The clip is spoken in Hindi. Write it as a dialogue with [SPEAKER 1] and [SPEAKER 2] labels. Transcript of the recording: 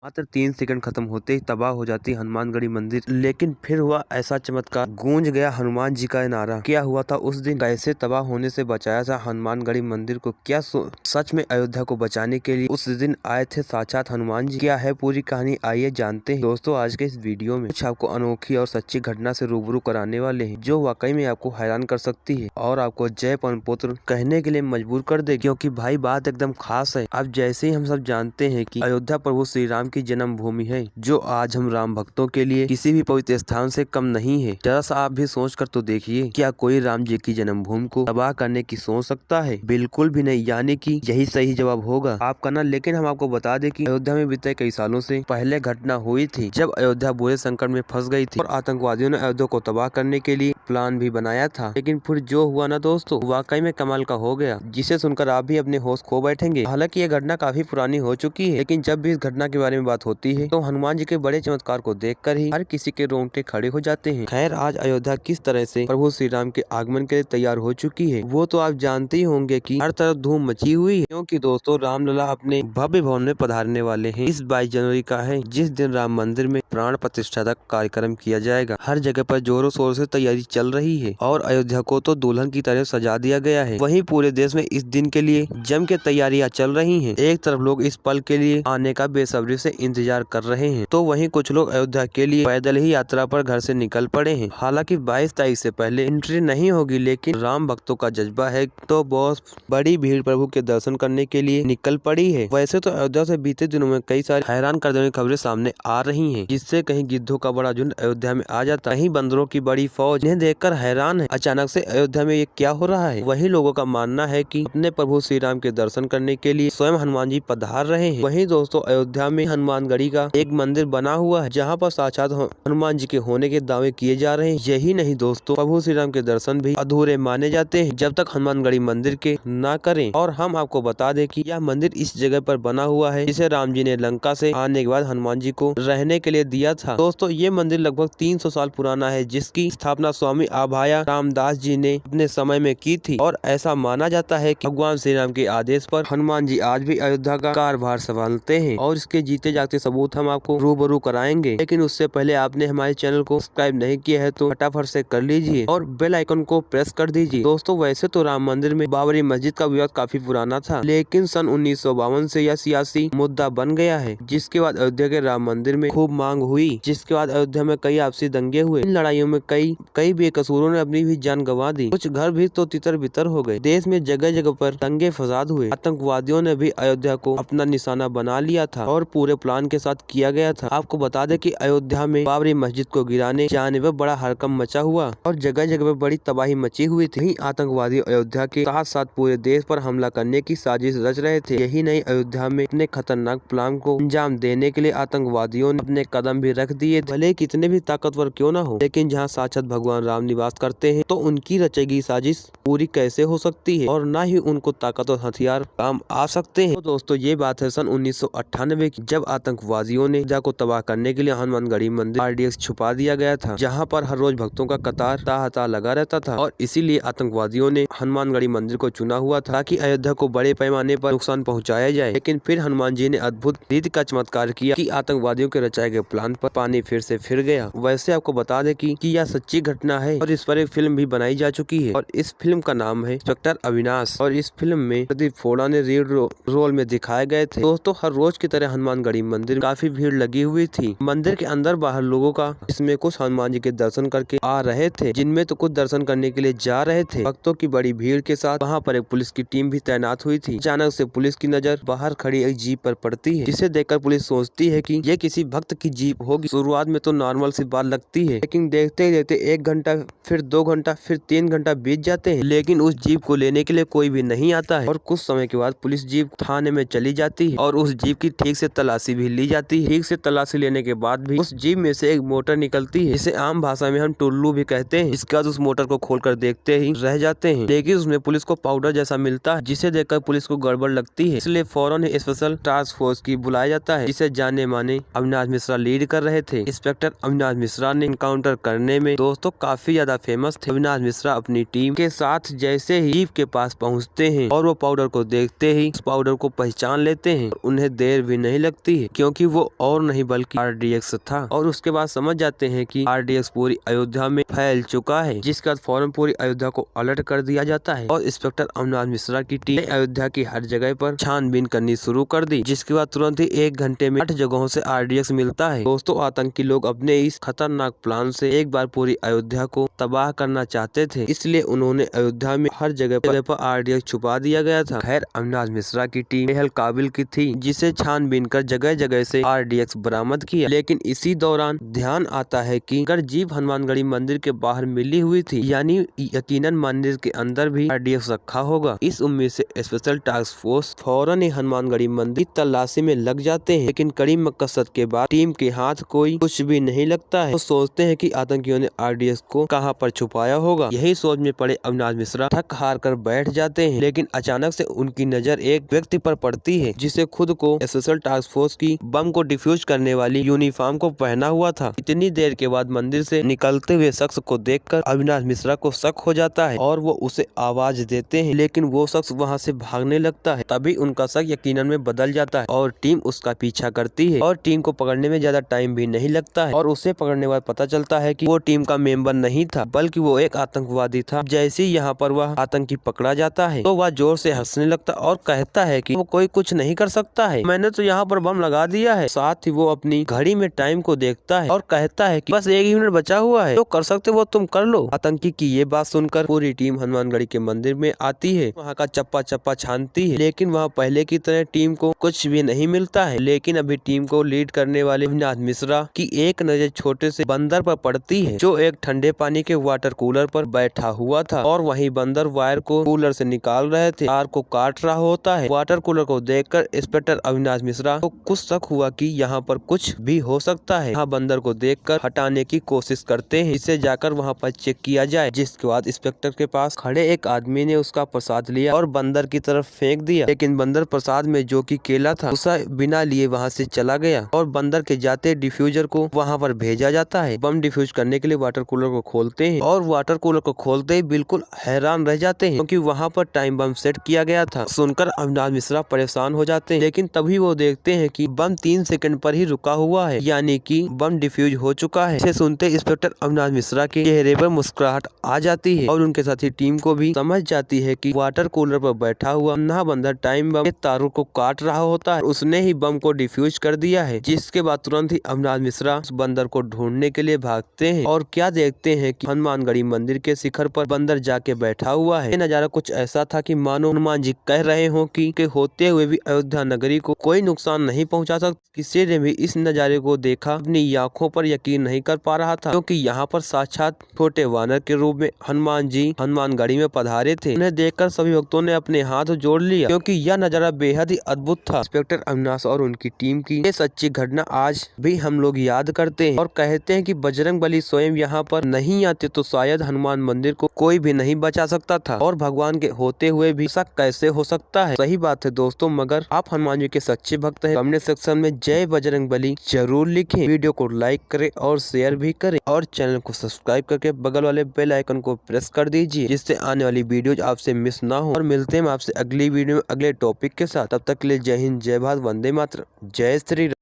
[SPEAKER 1] मात्र 3 सेकंड खत्म होते ही तबाह हो जाती हनुमानगढ़ी मंदिर। लेकिन फिर हुआ ऐसा चमत्कार, गूंज गया हनुमान जी का नारा। क्या हुआ था उस दिन, कैसे तबाह होने से बचाया था हनुमानगढ़ी मंदिर को, क्या सच में अयोध्या को बचाने के लिए उस दिन आए थे साक्षात हनुमान जी? क्या है पूरी कहानी, आइए जानते हैं। दोस्तों आज के इस वीडियो में कुछ आपको अनोखी और सच्ची घटना से रूबरू कराने वाले हैं, जो वाकई में आपको हैरान कर सकती है और आपको जय पवन पुत्र कहने के लिए मजबूर कर दे, क्योंकि भाई बात एकदम खास है। अब जैसे ही हम सब जानते हैं कि अयोध्या प्रभु श्री राम की जन्म भूमि है, जो आज हम राम भक्तों के लिए किसी भी पवित्र स्थान से कम नहीं है। जरा सा आप भी सोच कर तो देखिए, क्या कोई राम जी की जन्मभूमि को तबाह करने की सोच सकता है? बिल्कुल भी नहीं, यानी कि यही सही जवाब होगा आपका ना। लेकिन हम आपको बता दें कि अयोध्या में बीते कई सालों से पहले घटना हुई थी, जब अयोध्या बुरे संकट में फंस गई थी और आतंकवादियों ने अयोध्या को तबाह करने के लिए प्लान भी बनाया था। लेकिन फिर जो हुआ ना दोस्तों, वाकई में कमाल का हो गया, जिसे सुनकर आप भी अपने होश खो बैठेंगे। हालांकि ये घटना काफी पुरानी हो चुकी है, लेकिन जब भी इस घटना के बारे में बात होती है तो हनुमान जी के बड़े चमत्कार को देखकर ही हर किसी के रोंगटे खड़े हो जाते हैं। खैर, आज अयोध्या किस तरह से प्रभु श्री राम के आगमन के लिए तैयार हो चुकी है, वो तो आप जानते ही होंगे कि हर तरफ धूम मची हुई है, क्योंकि दोस्तों रामलला अपने भव्य भवन में पधारने वाले हैं। इस 22 जनवरी का है, जिस दिन राम मंदिर में प्राण प्रतिष्ठा का कार्यक्रम किया जाएगा। हर जगह पर जोरों शोर से तैयारी चल रही है और अयोध्या को तो दुल्हन की तरह सजा दिया गया है। वहीं पूरे देश में इस दिन के लिए जम के तैयारियां चल रही हैं। एक तरफ लोग इस पल के लिए आने का बेसब्री से इंतजार कर रहे हैं, तो वहीं कुछ लोग अयोध्या के लिए पैदल ही यात्रा पर घर से निकल पड़े हैं। हालांकि 22 तारीख से पहले एंट्री नहीं होगी, लेकिन राम भक्तों का जज्बा है तो बहुत बड़ी भीड़ प्रभु के दर्शन करने के लिए निकल पड़ी है। वैसे तो अयोध्या से बीते दिनों में कई सारी हैरान कर देने खबरें सामने आ रही हैं, जिससे कहीं गिद्धों का बड़ा झुंड अयोध्या में आ जाता, कहीं बंदरों की बड़ी फौज। इन्हें देखकर हैरान है, अचानक से अयोध्या में ये क्या हो रहा है। वही लोगों का मानना है कि अपने प्रभु श्री राम के दर्शन करने के लिए स्वयं हनुमान जी पधार रहे हैं। वहीं दोस्तों अयोध्या में हनुमानगढ़ी का एक मंदिर बना हुआ है, जहाँ पर साक्षात हनुमान जी के होने के दावे किए जा रहे हैं। यही नहीं दोस्तों, प्रभु श्री राम के दर्शन भी अधूरे माने जाते हैं जब तक हनुमानगढ़ी मंदिर के न करें। और हम आपको बता दें कि यह मंदिर इस जगह पर बना हुआ है जिसे राम जी ने लंका से आने के बाद हनुमान जी को रहने के लिए दिया था। दोस्तों ये मंदिर लगभग 300 साल पुराना है, जिसकी स्थापना स्वामी अभय रामदास जी ने अपने समय में की थी। और ऐसा माना जाता है कि भगवान श्री राम के आदेश पर हनुमान जी आज भी अयोध्या का कारभार संभालते हैं, और इसके जीते जागते सबूत हम आपको रूबरू कराएंगे। लेकिन उससे पहले आपने हमारे चैनल को सब्सक्राइब नहीं किया है तो फटाफट से कर लीजिए और बेल आइकन को प्रेस कर दीजिए। दोस्तों वैसे तो राम मंदिर में बाबरी मस्जिद का विवाद काफी पुराना था, लेकिन सन 1952 से यह सियासी मुद्दा बन गया है, जिसके बाद अयोध्या के राम मंदिर में खूब मांग हुई, जिसके बाद अयोध्या में कई आपसी दंगे हुए। इन लड़ाइयों में कई बेकसूरों ने अपनी भी जान गंवा दी, कुछ घर भी तो तितर बितर हो गए। देश में जगह जगह पर दंगे फसाद हुए, आतंकवादियों ने भी अयोध्या को अपना निशाना बना लिया था और पूरे प्लान के साथ किया गया था। आपको बता दें कि अयोध्या में बाबरी मस्जिद को गिराने जाने पर बड़ा हड़कंप मचा हुआ और जगह जगह पर बड़ी तबाही मची हुई थी। आतंकवादी अयोध्या के साथ साथ पूरे देश पर हमला करने की साजिश रच रहे थे। यही नहीं, अयोध्या में इतने खतरनाक प्लान को अंजाम देने के लिए आतंकवादियों ने अपने कदम भी रख दिए, भले कितने भी ताकतवर क्यों न हो। लेकिन जहाँ साक्षात भगवान राम निवास करते हैं, तो उनकी रची गई साजिश पूरी कैसे हो सकती है, और न ही उनको ताकतवर हथियार काम आ सकते हैं। तो दोस्तों ये बात है सन 1998 की, जब आतंकवादियों ने अयोध्या को तबाह करने के लिए हनुमानगढ़ी मंदिर RDX छुपा दिया गया था, जहाँ पर हर रोज भक्तों का कतार ताहता लगा रहता था। और इसीलिए आतंकवादियों ने हनुमानगढ़ी मंदिर को चुना हुआ था ताकि अयोध्या को बड़े पैमाने पर नुकसान पहुँचाया जाए। लेकिन फिर हनुमान जी ने अद्भुत रीति का चमत्कार किया कि आतंकवादियों के रचाए गए प्लान पर पानी फिर से फिर गया। वैसे आपको बता दें कि यह सच्ची घटना है और इस पर एक फिल्म भी बनाई जा चुकी है, और इस फिल्म का नाम है इंस्पेक्टर अविनाश। और इस फिल्म में प्रदीप फोड़ा ने लीड रोल में दिखाए गए थे। दोस्तों हर रोज की तरह हनुमानगढ़ी मंदिर काफी भीड़ लगी हुई थी। मंदिर के अंदर बाहर लोगों का, इसमें कुछ हनुमान जी के दर्शन करके आ रहे थे, जिनमें तो कुछ दर्शन करने के लिए जा रहे थे। भक्तों की बड़ी भीड़ के साथ वहाँ पर एक पुलिस की टीम भी तैनात हुई थी। अचानक से पुलिस की नजर बाहर खड़ी एक जीप पर पड़ती है, जिसे देखकर पुलिस सोचती है कि ये किसी भक्त की जीप होगी। शुरुआत में तो नॉर्मल सी बात लगती है, लेकिन देखते ही देखते 1 घंटा, फिर 2 घंटा, फिर 3 घंटा बीत जाते हैं, लेकिन उस जीप को लेने के लिए कोई भी नहीं आता है। और कुछ समय के बाद पुलिस जीप थाने में चली जाती है और उस जीप की ठीक से तलाशी भी ली जाती है। ठीक से तलाशी लेने के बाद भी उस जीप में से एक मोटर निकलती है, जिसे आम भाषा में हम टुल्लू भी कहते हैं। इसके बाद उस मोटर को खोलकर देखते ही रह जाते हैं, लेकिन उसमें पुलिस को पाउडर जैसा मिलता है, जिसे देखकर पुलिस को गड़बड़ लगती है। इसलिए फौरन स्पेशल टास्क फोर्स की बुलाया जाता है, जिसे जाने माने अविनाश मिश्रा लीड कर रहे थे। इंस्पेक्टर अविनाश मिश्रा ने इनकाउंटर करने में दोस्तों काफी काफी ज्यादा फेमस थे। अविनाश मिश्रा अपनी टीम के साथ जैसे ही जीप के पास पहुंचते हैं और वो पाउडर को देखते ही उस पाउडर को पहचान लेते हैं। उन्हें देर भी नहीं लगती है क्योंकि वो और नहीं बल्कि RDX था और उसके बाद समझ जाते हैं कि RDX पूरी अयोध्या में फैल चुका है, जिसके बाद फौरन पूरी अयोध्या को अलर्ट कर दिया जाता है और इंस्पेक्टर अविनाश मिश्रा की टीम अयोध्या की हर जगह पर छानबीन करनी शुरू कर दी, जिसके बाद तुरंत ही 1 घंटे में 8 जगहों से RDX मिलता है। दोस्तों, आतंकी लोग अपने इस खतरनाक प्लान से एक बार पूरी अयोध्या को तबाह करना चाहते थे, इसलिए उन्होंने अयोध्या में हर जगह पर RDX छुपा दिया गया था। खैर, अविनाश मिश्रा की टीम बेहद काबिल की थी, जिसे छानबीन कर जगह जगह से RDX बरामद किया। लेकिन इसी दौरान ध्यान आता है कि अगर जीप हनुमानगढ़ी मंदिर के बाहर मिली हुई थी, यानी यकीनन मंदिर के अंदर भी RDX रखा होगा। इस उम्मीद से स्पेशल टास्क फोर्स फौरन ही हनुमानगढ़ी मंदिर की तलाशी में लग जाते हैं, लेकिन कड़ी मकसद के बाद टीम के हाथ कोई कुछ भी नहीं लगता है। तो सोचते हैं कि आतंकियों ने RDX को कहां पर छुपाया होगा। यही सोच में पड़े अविनाश मिश्रा थक हार कर बैठ जाते हैं, लेकिन अचानक से उनकी नजर एक व्यक्ति पर पड़ती है, जिसे खुद को स्पेशल टास्क फोर्स की बम को डिफ्यूज करने वाली यूनिफॉर्म को पहना हुआ था। इतनी देर के बाद मंदिर से निकलते हुए शख्स को देखकर अविनाश मिश्रा को शक हो जाता है और वो उसे आवाज देते हैं, लेकिन वो शख्स वहाँ से भागने लगता है। तभी उनका शक यकीनन में बदल जाता है और टीम उसका पीछा करती है और टीम को पकड़ने में ज्यादा टाइम भी नहीं लगता है और उसे पकड़ने के बाद पता चलता है कि वो टीम का मेंबर नहीं था, बल्कि वो एक आतंकवादी था। जैसे ही यहाँ पर वह आतंकी पकड़ा जाता है तो वह जोर से हंसने लगता और कहता है कि वो कोई कुछ नहीं कर सकता है, मैंने तो यहाँ पर बम लगा दिया है। साथ ही वो अपनी घड़ी में टाइम को देखता है और कहता है कि बस 1 ही मिनट बचा हुआ है, जो कर सकते वो तुम कर लो। आतंकी की ये बात सुनकर पूरी टीम हनुमानगढ़ी के मंदिर में आती है, वहाँ का चप्पा चप्पा छानती है, लेकिन वहाँ पहले की तरह टीम को कुछ भी नहीं मिलता है। लेकिन अभी टीम को लीड करने वाले अविनाश मिश्रा की एक नजर छोटे से बंदर पर पड़ती है, जो एक ठंडे पानी के वाटर कूलर पर बैठा हुआ था और वही बंदर वायर को कूलर से निकाल रहे थे, तार को काट रहा होता है। वाटर कूलर को देखकर इंस्पेक्टर अविनाश मिश्रा को कुछ शक हुआ कि यहाँ पर कुछ भी हो सकता है। यहाँ बंदर को देखकर हटाने की कोशिश करते हैं, इसे जाकर वहाँ पर चेक किया जाए, जिसके बाद इंस्पेक्टर के पास खड़े एक आदमी ने उसका प्रसाद लिया और बंदर की तरफ फेंक दिया, लेकिन बंदर प्रसाद में जो कि केला था उसे बिना लिए वहाँ से चला गया और बंदर के जाते डिफ्यूजर को वहाँ पर भेजा जाता है। बम डिफ्यूज करने के लिए वाटर कूलर को खोलते हैं और वाटर कूलर को खोलते ही बिल्कुल हैरान रह जाते हैं, क्योंकि वहाँ पर टाइम बम सेट किया गया था। सुनकर अविनाश मिश्रा परेशान हो जाते हैं, लेकिन तभी वो देखते हैं कि बम 3 सेकंड पर ही रुका हुआ है, यानी कि बम डिफ्यूज हो चुका है। इसे सुनते इंस्पेक्टर अविनाश मिश्रा के चेहरे पर मुस्कुराहट आ जाती है और उनके साथी टीम को भी समझ जाती है कि वाटर कूलर पर बैठा हुआ अन्ना बंदर टाइम बम के तारों को काट रहा होता है, उसने ही बम को डिफ्यूज कर दिया है। जिसके बाद तुरंत ही अविनाश मिश्रा उस बंदर को ढूंढने के लिए भागते हैं और क्या देखते हैं कि हनुमानगढ़ी मंदिर के शिखर पर बंदर जाके बैठा हुआ है। ये नजारा कुछ ऐसा था कि मानो हनुमान जी कह रहे हो कि होते हुए भी अयोध्या नगरी को कोई नुकसान नहीं पहुंचा सकता। किसी ने भी इस नजारे को देखा अपनी आंखों पर यकीन नहीं कर पा रहा था, क्योंकि यहाँ पर साक्षात छोटे वानर के रूप में हनुमान जी हनुमानगढ़ी में पधारे थे। उन्हें देखकर सभी भक्तों ने अपने हाथ जोड़ लिया, क्योंकि यह नजारा बेहद ही अद्भुत था। इंस्पेक्टर अविनाश और उनकी टीम की ये सच्ची घटना आज भी हम लोग याद करते हैं और कहते हैं कि बजरंगबली स्वयं यहाँ पर नहीं आते तो शायद हनुमान मंदिर को कोई भी नहीं बचा सकता था, और भगवान के होते हुए भी ऐसा कैसे हो सकता है। सही बात है दोस्तों, मगर आप हनुमान जी के सच्चे भक्त हैं, कमेंट सेक्शन में जय बजरंगबली जरूर लिखें। वीडियो को लाइक करें और शेयर भी करें और चैनल को सब्सक्राइब करके बगल वाले बेल आइकन को प्रेस कर दीजिए, जिससे आने वाली वीडियोज आपसे मिस ना हो। और मिलते हैं आपसे अगली वीडियो में अगले टॉपिक के साथ। तब तक के लिए जय हिंद, जय भारत, वंदे मातरम, जय श्री राम।